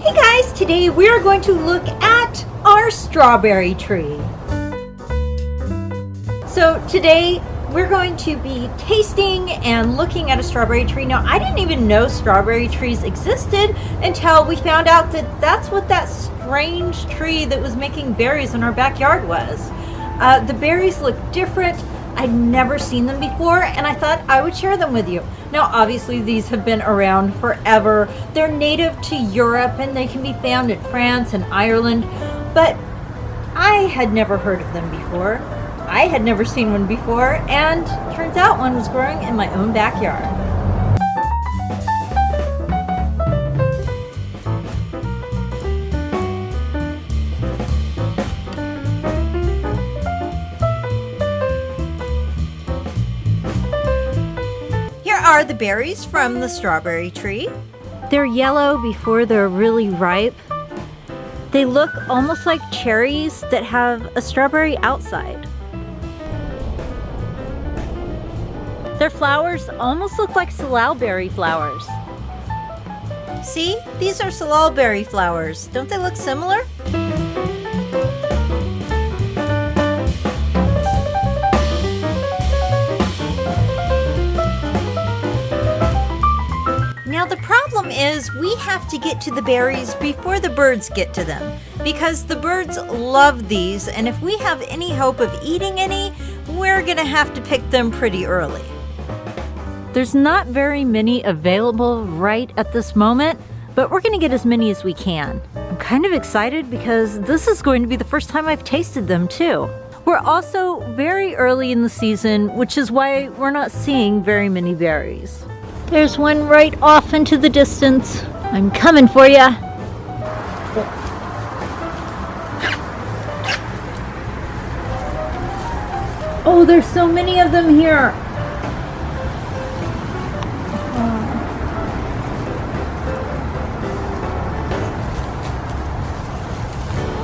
Hey guys, today we are going to look at our strawberry tree. So today we're going to be tasting and looking at a strawberry tree. Now, I didn't even know strawberry trees existed until we found out that that's what that strange tree that was making berries in our backyard was. The berries look different. I'd never seen them before, and I thought I would share them with you. Now, obviously, these have been around forever. They're native to Europe, and they can be found in France and Ireland, but I had never heard of them before. I had never seen one before, and turns out one was growing in my own backyard. Are the berries from the strawberry tree. They're yellow before they're really ripe. They look almost like cherries that have a strawberry outside. Their flowers almost look like salal flowers. See, these are salal flowers. Don't they look similar? Now the problem is we have to get to the berries before the birds get to them, because the birds love these, and if we have any hope of eating any, we're gonna have to pick them pretty early. There's not very many available right at this moment, but we're gonna get as many as we can. I'm kind of excited because this is going to be the first time I've tasted them too. We're also very early in the season, which is why we're not seeing very many berries. There's one right off into the distance. I'm coming for ya. Oh, there's so many of them here.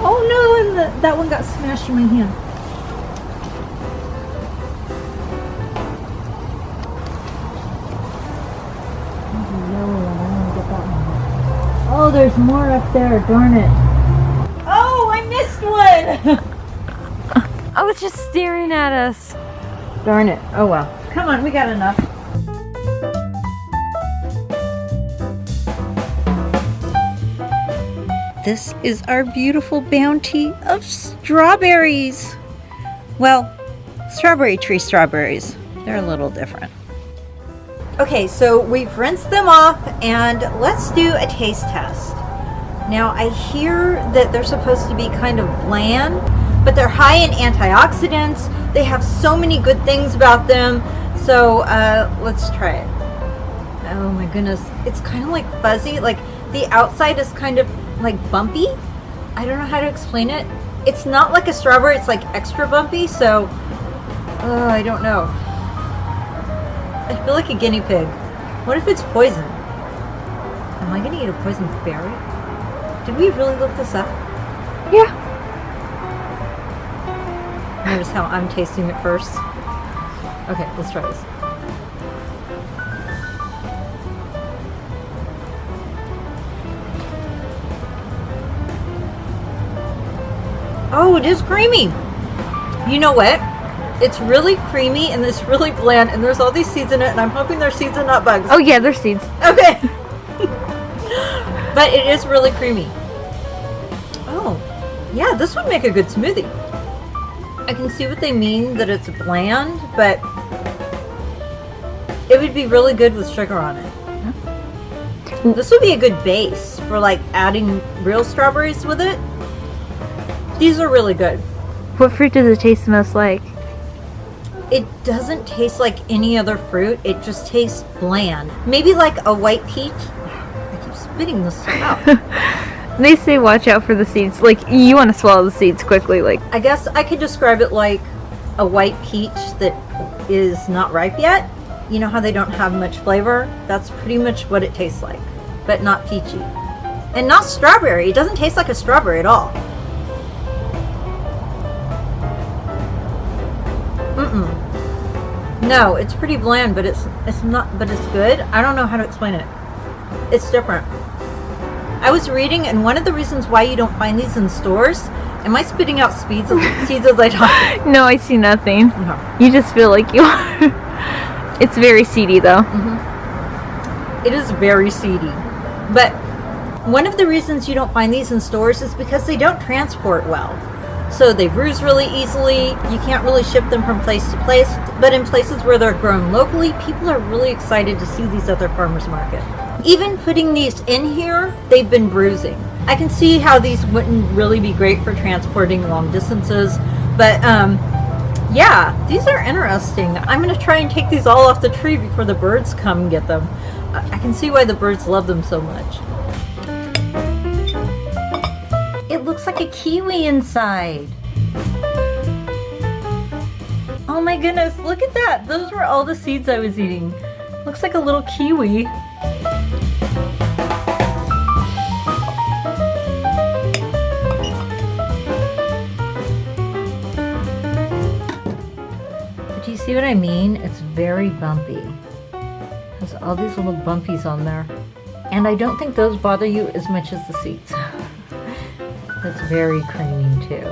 Oh no, and that one got smashed in my hand. Oh, there's more up there, darn it. Oh, I missed one! I was just staring at us. Darn it. Oh well. Come on, we got enough. This is our beautiful bounty of strawberries. Well, strawberry tree strawberries. They're a little different. Okay, so we've rinsed them off, and let's do a taste test. Now, I hear that they're supposed to be kind of bland, but they're high in antioxidants. They have so many good things about them. So let's try it. Oh my goodness, it's kind of like fuzzy. Like the outside is kind of like bumpy. I don't know how to explain it. It's not like a strawberry, it's like extra bumpy, so I don't know. I feel like a guinea pig. What if it's poison? Am I gonna eat a poisoned berry? Did we really look this up? Yeah. Notice how I'm tasting it first. Okay, let's try this. Oh, it is creamy. You know what? It's really creamy and it's really bland, and there's all these seeds in it, and I'm hoping they're seeds and not bugs. Oh yeah, they're seeds. Okay. But it is really creamy. Oh, yeah, this would make a good smoothie. I can see what they mean that it's bland, but it would be really good with sugar on it. This would be a good base for like adding real strawberries with it. These are really good. What fruit does it taste most like? It doesn't taste like any other fruit. It just tastes bland. Maybe like a white peach. I keep spitting this out. They say watch out for the seeds. Like, you want to swallow the seeds quickly. Like, I guess I could describe it like a white peach that is not ripe yet. You know how they don't have much flavor? That's pretty much what it tastes like, but not peachy. And not strawberry. It doesn't taste like a strawberry at all. No, it's pretty bland, but it's not, but it's good. I don't know how to explain it. It's different. I was reading, and one of the reasons why you don't find these in stores. Am I spitting out seeds as I talk? No, I see nothing. No. You just feel like you are. It's very seedy though. It is very seedy. But one of the reasons you don't find these in stores is because they don't transport well. So they bruise really easily. You can't really ship them from place to place. But in places where they're grown locally, people are really excited to see these at their farmers market. Even putting these in here, they've been bruising. I can see how these wouldn't really be great for transporting long distances. But yeah, these are interesting. I'm going to try and take these all off the tree before the birds come and get them. I can see why the birds love them so much. It looks like a kiwi inside. Oh my goodness, look at that. Those were all the seeds I was eating. Looks like a little kiwi. Do you see what I mean? It's very bumpy. Has all these little bumpies on there. And I don't think those bother you as much as the seeds. That's very creamy too.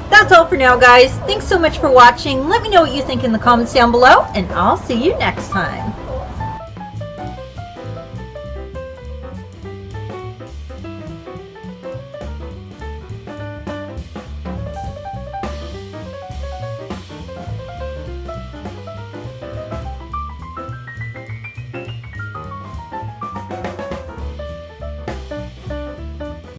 That's all for now, guys. Thanks so much for watching. Let me know what you think in the comments down below, and I'll see you next time.